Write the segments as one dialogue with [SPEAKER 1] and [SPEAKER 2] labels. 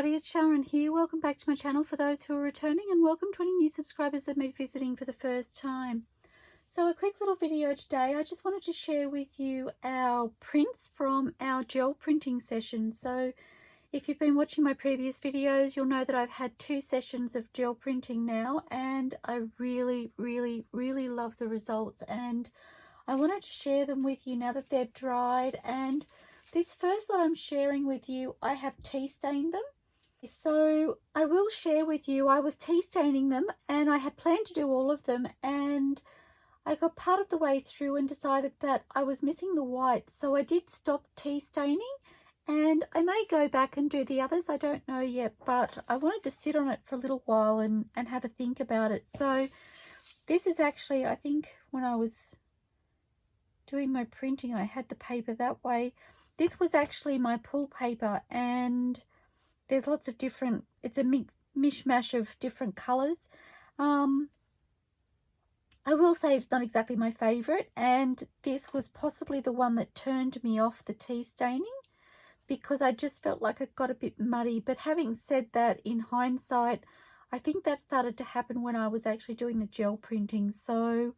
[SPEAKER 1] everybody, it's Sharon here. Welcome back to my channel for those who are returning, and welcome to any new subscribers that may be visiting for the first time. So a quick little video today. I just wanted to share with you our prints from our gel printing session. So if you've been watching my previous videos, you'll know that I've had 2 sessions of gel printing now, and I really love the results, and I wanted to share them with you now that they've dried. And this first that I'm sharing with you, I have tea stained them. So I will share with you, I was tea staining them and I had planned to do all of them, and I got part of the way through and decided that I was missing the white. So I did stop tea staining, and I may go back and do the others. I don't know yet, but I wanted to sit on it for a little while and have a think about it. So this is actually, I think when I was doing my printing, I had the paper that way. This was actually my pull paper, and there's lots of different, it's a mishmash of different colours. I will say it's not exactly my favourite, and this was possibly the one that turned me off the tea staining, because I just felt like it got a bit muddy. But having said that, in hindsight, I think that started to happen when I was actually doing the gel printing. So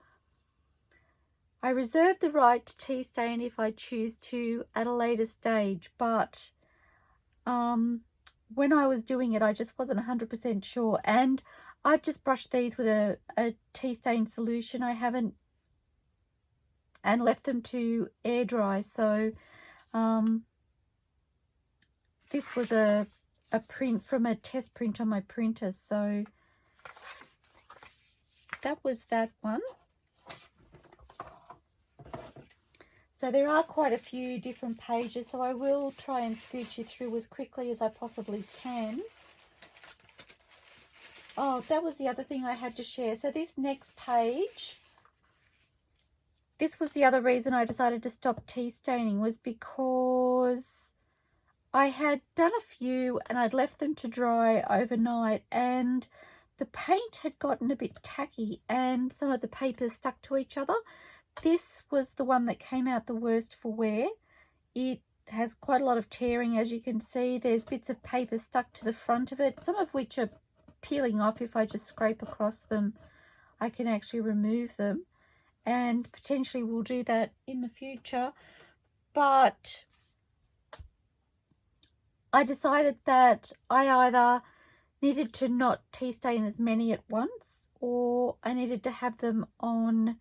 [SPEAKER 1] I reserve the right to tea stain if I choose to at a later stage, but when I was doing it, I just wasn't 100% sure. And I've just brushed these with a tea stain solution. I haven't, and left them to air dry. So this was a print from a test print on my printer. So that was that one. So there are quite a few different pages, so I will try and scooch you through as quickly as I possibly can. Oh, that was the other thing I had to share. So this next page, this was the other reason I decided to stop tea staining, was because I had done a few and I'd left them to dry overnight, and the paint had gotten a bit tacky and some of the papers stuck to each other. This was the one that came out the worst for wear. It has quite a lot of tearing, as you can see. There's bits of paper stuck to the front of it, some of which are peeling off. If I just scrape across them, I can actually remove them, and potentially we'll do that in the future. But I decided that I either needed to not tea stain as many at once, or I needed to have them on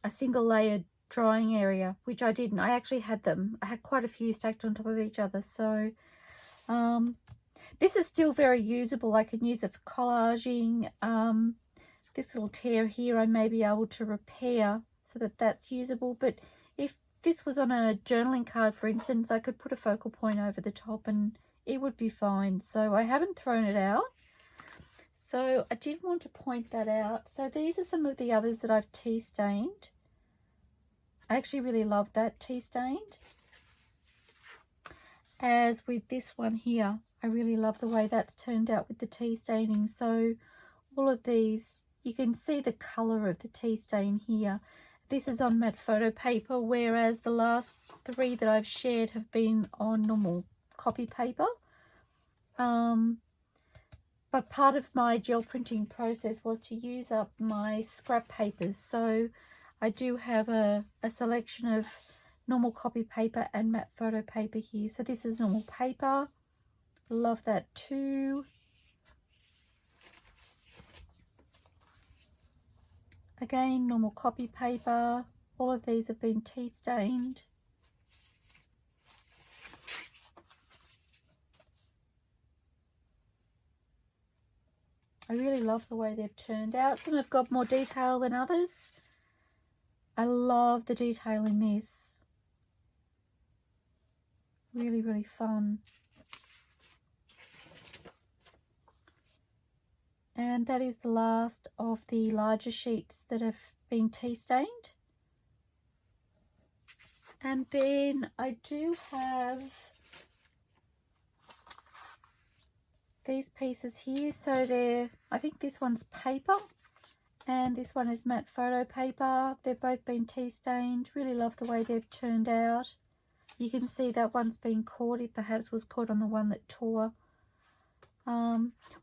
[SPEAKER 1] a single layered drying area, which I didn't. I actually had them. I had quite a few stacked on top of each other. So this is still very usable. I can use it for collaging. This little tear here I may be able to repair so that that's usable. But if this was on a journaling card, for instance, I could put a focal point over the top and it would be fine. So I haven't thrown it out. So I did want to point that out. So these are some of the others that I've tea stained. I actually really love that tea stained. As with this one here, I really love the way that's turned out with the tea staining. So all of these, you can see the colour of the tea stain here. This is on matte photo paper, whereas the last 3 that I've shared have been on normal copy paper. But part of my gel printing process was to use up my scrap papers. So I do have a selection of normal copy paper and matte photo paper here. So this is normal paper. Love that too. Again, normal copy paper. All of these have been tea stained. I really love the way they've turned out. Some have got more detail than others. I love the detail in this. Really fun. And that is the last of the larger sheets that have been tea stained. And then I do have these pieces here. So they're, I think this one's paper and this one is matte photo paper. They've both been tea stained. Really love the way they've turned out. You can see that one's been caught. It perhaps was caught on the one that tore,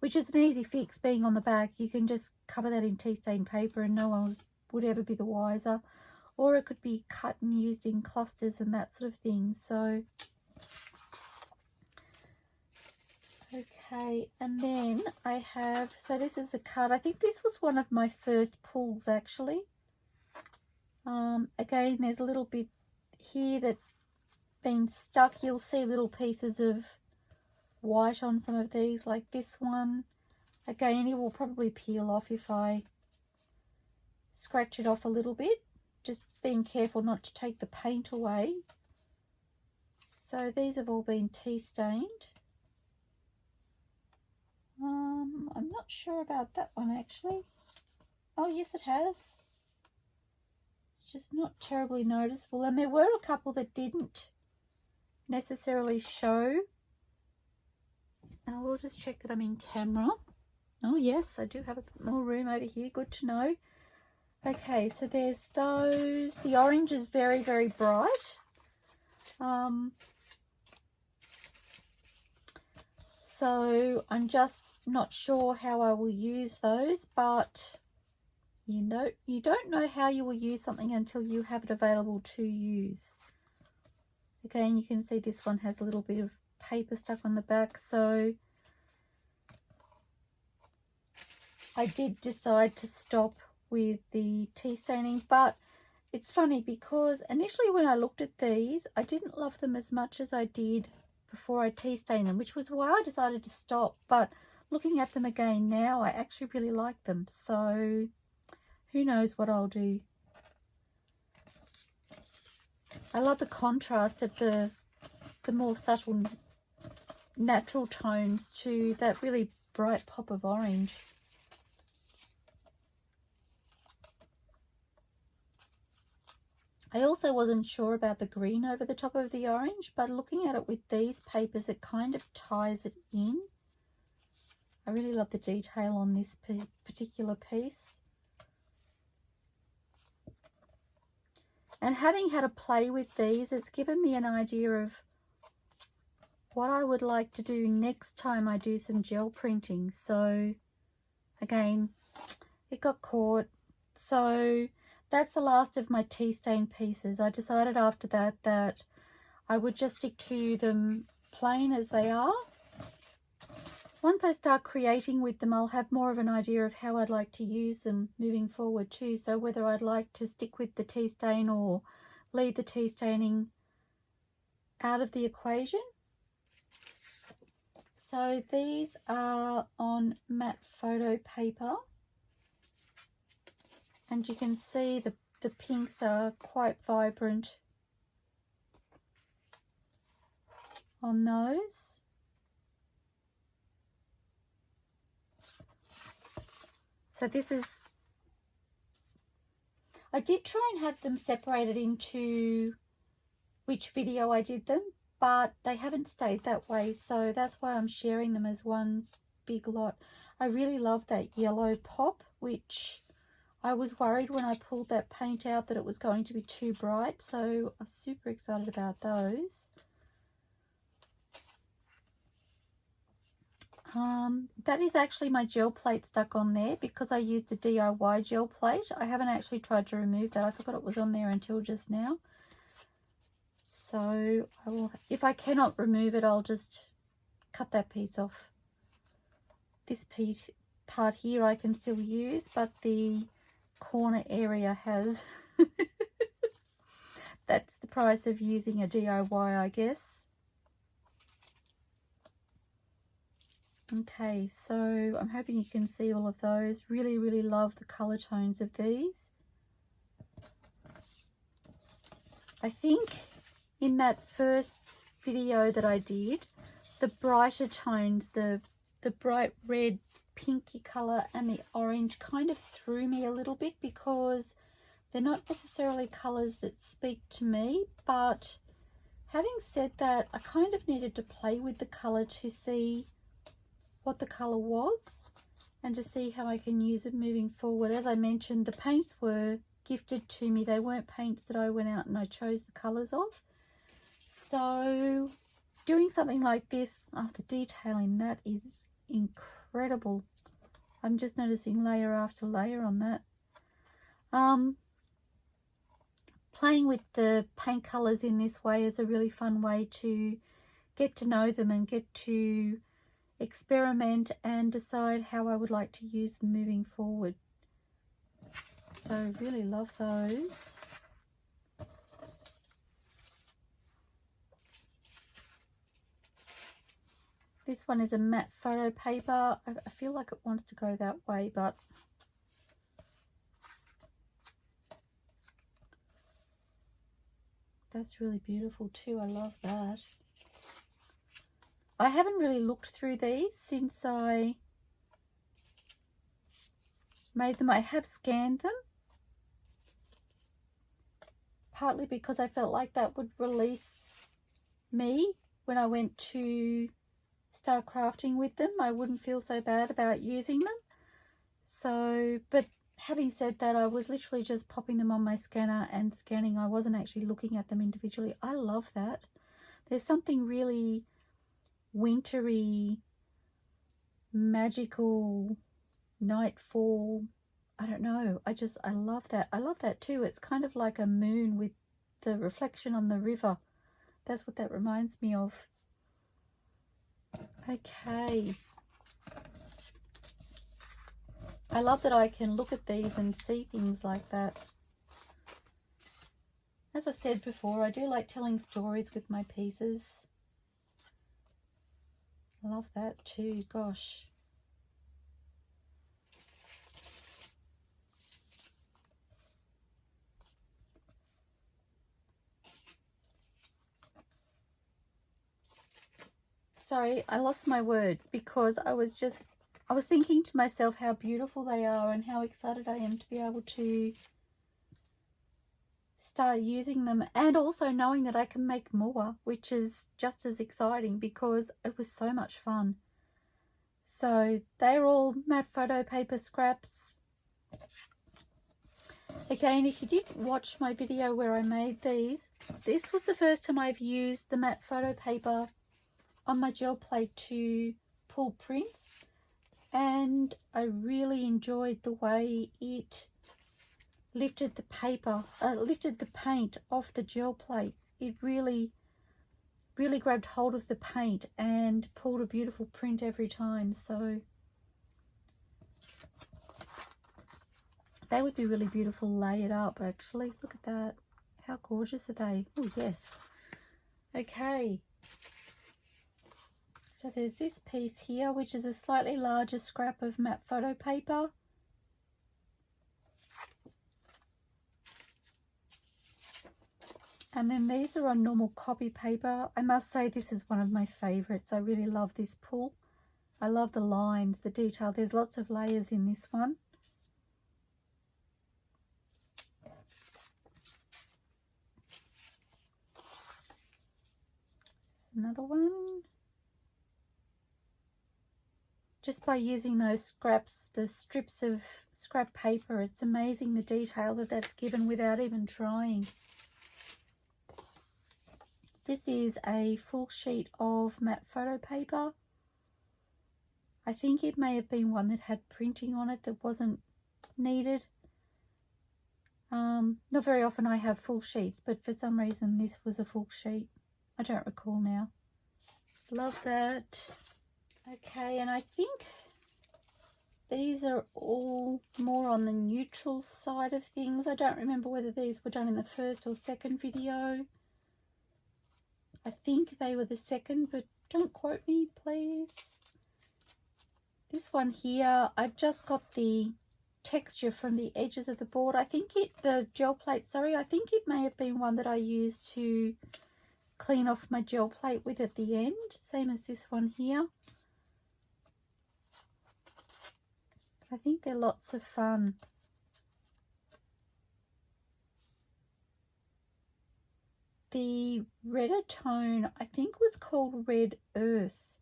[SPEAKER 1] which is an easy fix. Being on the back, you can just cover that in tea stain paper and no one would ever be the wiser. Or it could be cut and used in clusters and that sort of thing. So, okay, and then I have, so this is a cut. I think this was one of my first pulls actually. Again, there's a little bit here that's been stuck. You'll see little pieces of white on some of these, like this one. Again, it will probably peel off if I scratch it off a little bit. Just being careful not to take the paint away. So these have all been tea stained. I'm not sure about that one actually. Oh yes, it has. It's just not terribly noticeable. And there were a couple that didn't necessarily show. And I will just check that I'm in camera. Oh yes, I do have a bit more room over here. Good to know. Okay, so there's those. The orange is very, very bright. So I'm just not sure how I will use those, but you don't know how you will use something until you have it available to use. Again, you can see this one has a little bit of paper stuck on the back, so I did decide to stop with the tea staining. But it's funny because initially when I looked at these, I didn't love them as much as I did before I tea stained them, which was why I decided to stop. But looking at them again now, I actually really like them, so who knows what I'll do. I love the contrast of the more subtle natural tones to that really bright pop of orange. I also wasn't sure about the green over the top of the orange, but looking at it with these papers, it kind of ties it in. I really love the detail on this particular piece. And having had a play with these, it's given me an idea of what I would like to do next time I do some gel printing. So again, it got caught. So that's the last of my tea stain pieces. I decided after that I would just stick to them plain as they are. Once I start creating with them, I'll have more of an idea of how I'd like to use them moving forward too. So whether I'd like to stick with the tea stain or leave the tea staining out of the equation. So these are on matte photo paper. And you can see the pinks are quite vibrant on those. So this is, I did try and have them separated into which video I did them, but they haven't stayed that way. So that's why I'm sharing them as one big lot. I really love that yellow pop, which I was worried when I pulled that paint out that it was going to be too bright. So I'm super excited about those. That is actually my gel plate stuck on there because I used a DIY gel plate. I haven't actually tried to remove that. I forgot it was on there until just now. So I will, if I cannot remove it, I'll just cut that piece off. This part here I can still use, but the corner area has that's the price of using a DIY, I guess. Okay, so I'm hoping you can see all of those. Really, really love the colour tones of these. I think in that first video that I did, the brighter tones, the bright red, pinky colour and the orange kind of threw me a little bit because they're not necessarily colours that speak to me. But having said that, I kind of needed to play with the colour to see what the colour was and to see how I can use it moving forward. As I mentioned, the paints were gifted to me. They weren't paints that I went out and I chose the colours of. So doing something like this, oh, the detail in that is incredible. I'm just noticing layer after layer on that. Playing with the paint colours in this way is a really fun way to get to know them and get to experiment and decide how I would like to use them moving forward. So I really love those. This one is a matte photo paper. I feel like it wants to go that way, but that's really beautiful too. I love that. I haven't really looked through these since I made them. I have scanned them, partly because I felt like that would release me when I went to start crafting with them. I wouldn't feel so bad about using them. So, but having said that, I was literally just popping them on my scanner and scanning. I wasn't actually looking at them individually. I love that. There's something really wintry, magical, nightfall. I don't know. I love that. I love that too. It's kind of like a moon with the reflection on the river. That's what that reminds me of. Okay. I love that I can look at these and see things like that. As I've said before, I do like telling stories with my pieces. I love that too, gosh. Sorry, I lost my words because I was thinking to myself how beautiful they are and how excited I am to be able to start using them, and also knowing that I can make more, which is just as exciting because it was so much fun. So they're all matte photo paper scraps. Again, if you did watch my video where I made these, this was the first time I've used the matte photo paper on my gel plate to pull prints, and I really enjoyed the way it lifted the paper, lifted the paint off the gel plate. It really grabbed hold of the paint and pulled a beautiful print every time. So they would be really beautiful layered up, actually. Look at that. How gorgeous are they? Oh, yes. Okay. So there's this piece here, which is a slightly larger scrap of matte photo paper. And then these are on normal copy paper. I must say this is one of my favourites. I really love this pull. I love the lines, the detail. There's lots of layers in this one. There's another one. Just by using those scraps, the strips of scrap paper, it's amazing the detail that that's given without even trying. This is a full sheet of matte photo paper. I think it may have been one that had printing on it that wasn't needed. Not very often I have full sheets, but for some reason this was a full sheet. I don't recall now. Love that. Okay, and I think these are all more on the neutral side of things. I don't remember whether these were done in the first or second video. I think they were the second, but don't quote me, please. This one here, I've just got the texture from the edges of the board. I think the gel plate, sorry, I think it may have been one that I used to clean off my gel plate with at the end, same as this one here. I think they're lots of fun. The redder tone, I think, was called Red Earth,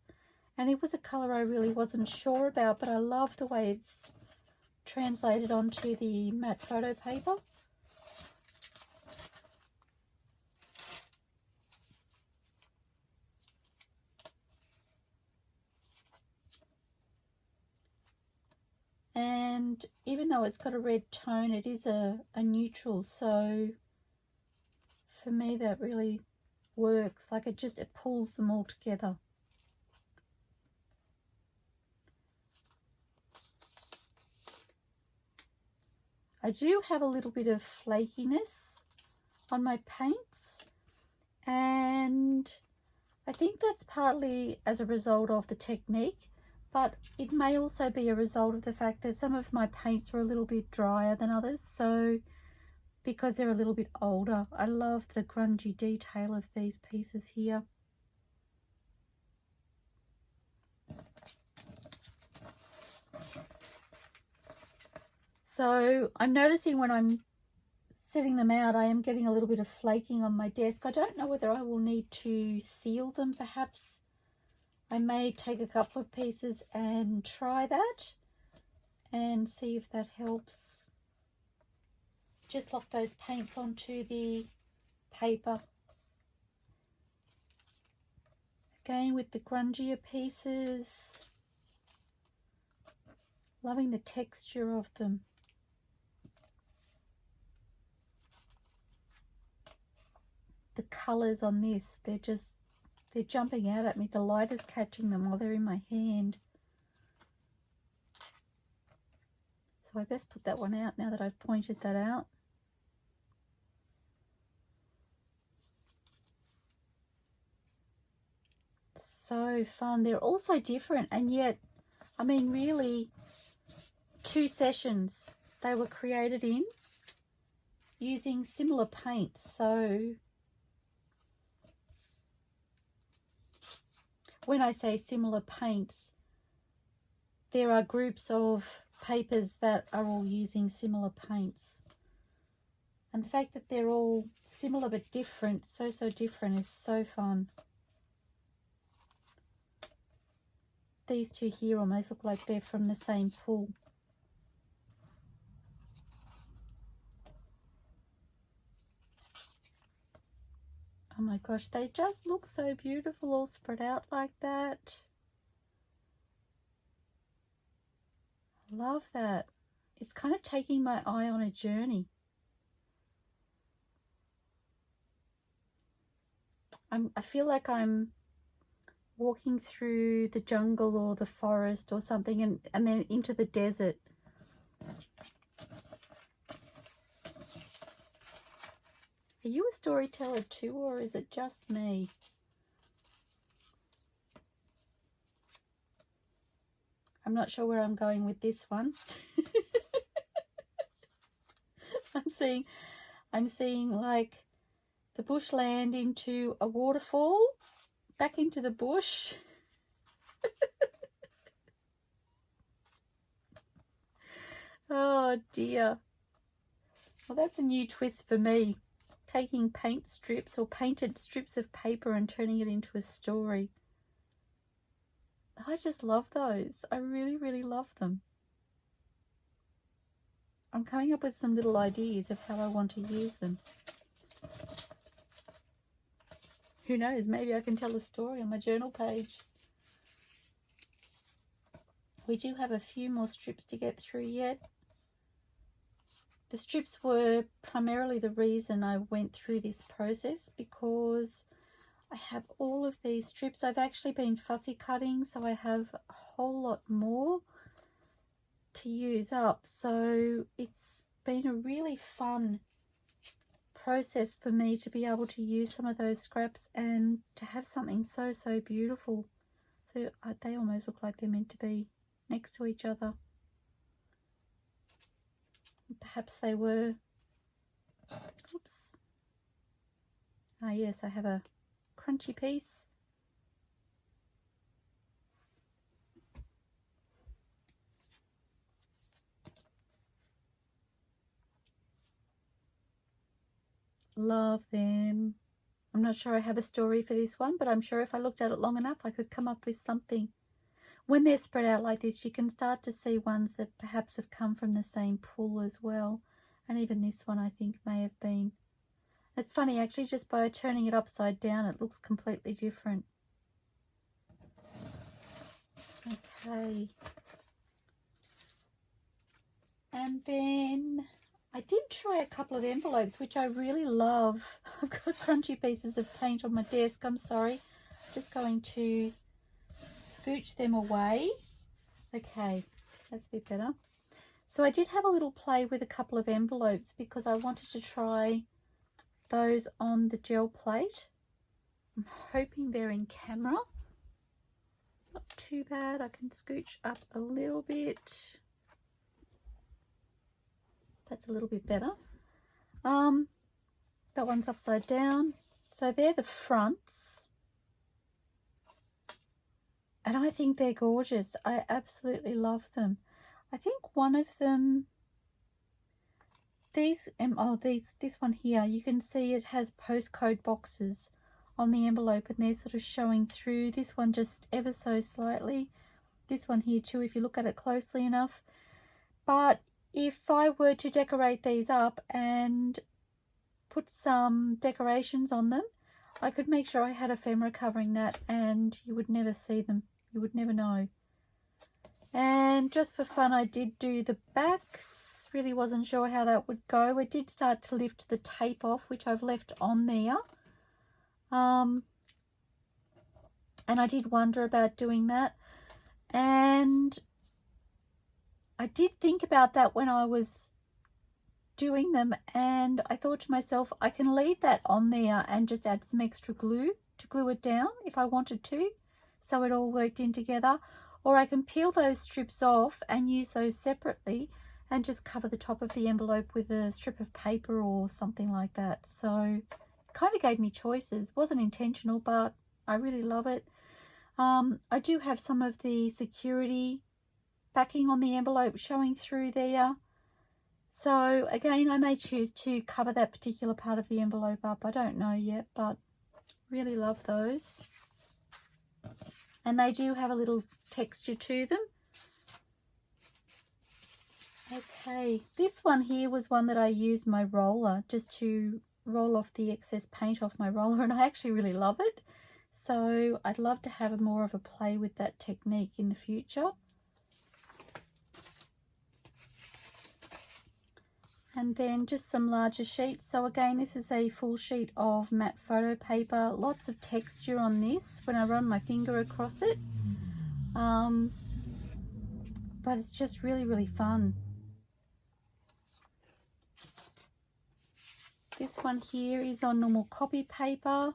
[SPEAKER 1] and it was a colour I really wasn't sure about, but I love the way it's translated onto the matte photo paper. And even though it's got a red tone, it is a neutral, so for me that really works. Like it pulls them all together. I do have a little bit of flakiness on my paints, and I think that's partly as a result of the technique, but it may also be a result of the fact that some of my paints are a little bit drier than others, so because they're a little bit older. I love the grungy detail of these pieces here. So I'm noticing when I'm setting them out, I am getting a little bit of flaking on my desk. I don't know whether I will need to seal them. Perhaps I may take a couple of pieces and try that and see if that helps. Just lock those paints onto the paper. Again with the grungier pieces. Loving the texture of them. The colours on this, they're jumping out at me. The light is catching them while they're in my hand. So I best put that one out now that I've pointed that out. So fun. They're all so different, and yet, I mean, really 2 sessions they were created in using similar paints. So when I say similar paints, there are groups of papers that are all using similar paints. And the fact that they're all similar but different, so different, is so fun. These two here almost look like they're from the same pool. Oh my gosh, they just look so beautiful all spread out like that. I love that. It's kind of taking my eye on a journey. I feel like I'm walking through the jungle or the forest or something, and then into the desert. Are you a storyteller too, or is it just me? I'm not sure where I'm going with this one. I'm seeing like the bushland into a waterfall, back into the bush. Oh dear. Well, that's a new twist for me. Taking paint strips or painted strips of paper and turning it into a story. I just love those. I really love them. I'm coming up with some little ideas of how I want to use them. Who knows, maybe I can tell a story on my journal page. We do have a few more strips to get through yet. The strips were primarily the reason I went through this process, because I have all of these strips. I've actually been fussy cutting, so I have a whole lot more to use up. So it's been a really fun process for me to be able to use some of those scraps and to have something so beautiful. So they almost look like they're meant to be next to each other. Perhaps they were. Oops. Ah yes, I have a crunchy piece. Love them. I'm not sure I have a story for this one, but I'm sure if I looked at it long enough I could come up with something. When they're spread out like this, you can start to see ones that perhaps have come from the same pool as well. And even this one I think may have been. It's funny, actually, just by turning it upside down it looks completely different. Okay. And then I did try a couple of envelopes, which I really love. I've got crunchy pieces of paint on my desk. I'm sorry. Just going to scooch them away. Okay, that's a bit better. So I did have a little play with a couple of envelopes because I wanted to try those on the gel plate. I'm hoping they're in camera. Not too bad. I can scooch up a little bit. That's a little bit better. That one's upside down. So they're the fronts. And I think they're gorgeous. I absolutely love them. I think one of them, this one here, you can see it has postcode boxes on the envelope and they're sort of showing through. This one just ever so slightly. This one here too, if you look at it closely enough. But if I were to decorate these up and put some decorations on them, I could make sure I had ephemera covering that and you would never see them. You would never know. And just for fun, I did do the backs. Really wasn't sure how that would go. I did start to lift the tape off, which I've left on there. And I did wonder about doing that. And I did think about that when I was doing them, and I thought to myself, I can leave that on there and just add some extra glue to glue it down if I wanted to, so it all worked in together. Or I can peel those strips off and use those separately and just cover the top of the envelope with a strip of paper or something like that. So it kind of gave me choices. Wasn't intentional, but I really love it. I do have some of the security backing on the envelope showing through there. So again, I may choose to cover that particular part of the envelope up. I don't know yet, but really love those. And they do have a little texture to them. Okay, this one here was one that I used my roller just to roll off the excess paint off my roller, and I actually really love it. So I'd love to have more of a play with that technique in the future. And then just some larger sheets. So again, this is a full sheet of matte photo paper. Lots of texture on this when I run my finger across it. But it's just really, really fun. This one here is on normal copy paper.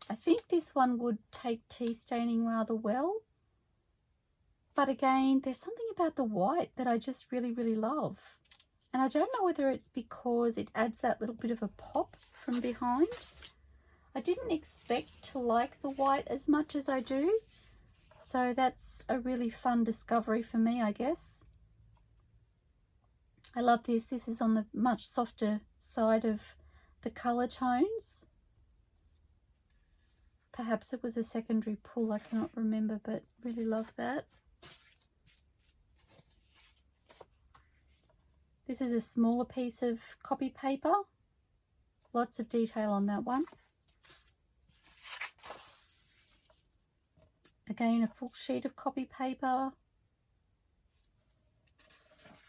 [SPEAKER 1] I think this one would take tea staining rather well. But again, there's something about the white that I just really, really love. And I don't know whether it's because it adds that little bit of a pop from behind. I didn't expect to like the white as much as I do. So that's a really fun discovery for me, I guess. I love this. This is on the much softer side of the colour tones. Perhaps it was a secondary pull, I cannot remember, but really love that. This is a smaller piece of copy paper. Lots of detail on that one. Again, a full sheet of copy paper.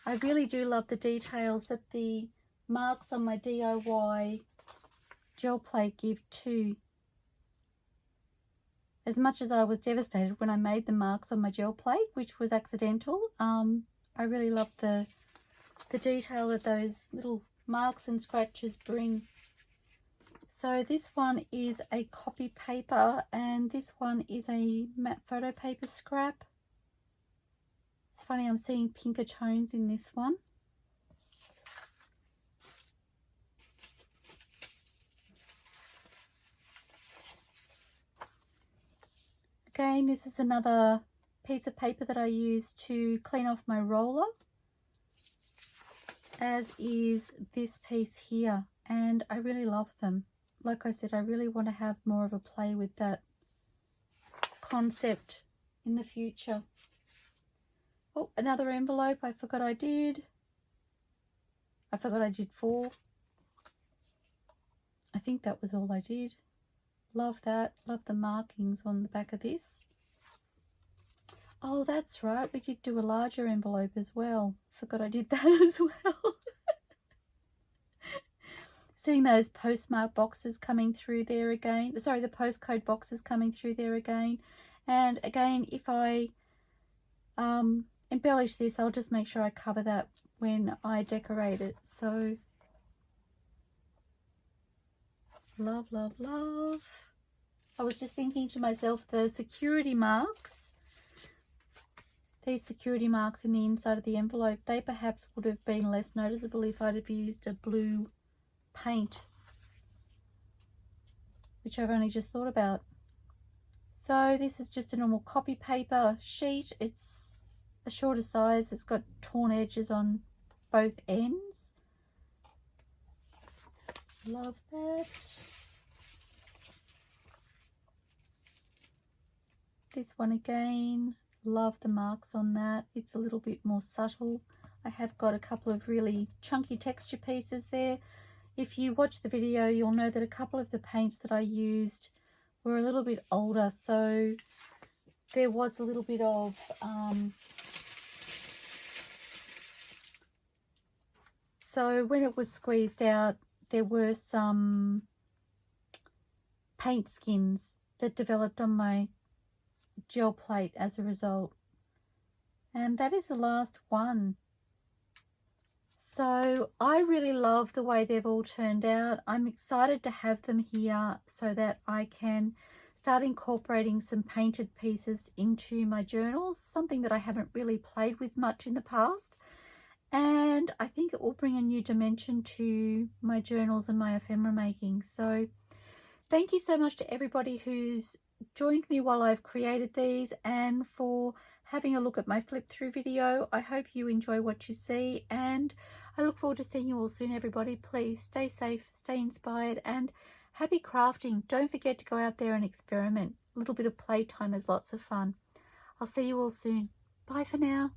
[SPEAKER 1] I really do love the details that the marks on my DIY gel plate give too. As much as I was devastated when I made the marks on my gel plate, which was accidental, I really love the detail that those little marks and scratches bring. So this one is a copy paper and this one is a matte photo paper scrap. It's funny, I'm seeing pinker tones in this one. Again, this is another piece of paper that I use to clean off my roller, as is this piece here, and I really love them. Like I said, I really want to have more of a play with that concept in the future. Oh, another envelope. I forgot I did 4. I think that was all I did. Love that. Love the markings on the back of this. Oh, that's right. We did do a larger envelope as well. Forgot I did that as well. Seeing those postmark boxes coming through there again. Sorry, the postcode boxes coming through there again. And again, if I embellish this, I'll just make sure I cover that when I decorate it. So, love, love, love. I was just thinking to myself, the security marks, these security marks in the inside of the envelope, they perhaps would have been less noticeable if I'd have used a blue paint, which I've only just thought about. So this is just a normal copy paper sheet. It's a shorter size. It's got torn edges on both ends. Love that. This one again, love the marks on that. It's a little bit more subtle. I have got a couple of really chunky texture pieces there. If you watch the video, you'll know that a couple of the paints that I used were a little bit older, so there was a little bit of so when it was squeezed out, there were some paint skins that developed on my gel plate as a result. And that is the last one. So I really love the way they've all turned out. I'm excited to have them here so that I can start incorporating some painted pieces into my journals, something that I haven't really played with much in the past. And I think it will bring a new dimension to my journals and my ephemera making. So thank you so much to everybody who's joined me while I've created these and for having a look at my flip through video. I hope you enjoy what you see, and I look forward to seeing you all soon, everybody. Please stay safe, stay inspired, and happy crafting. Don't forget to go out there and experiment. A little bit of playtime is lots of fun. I'll see you all soon. Bye for now.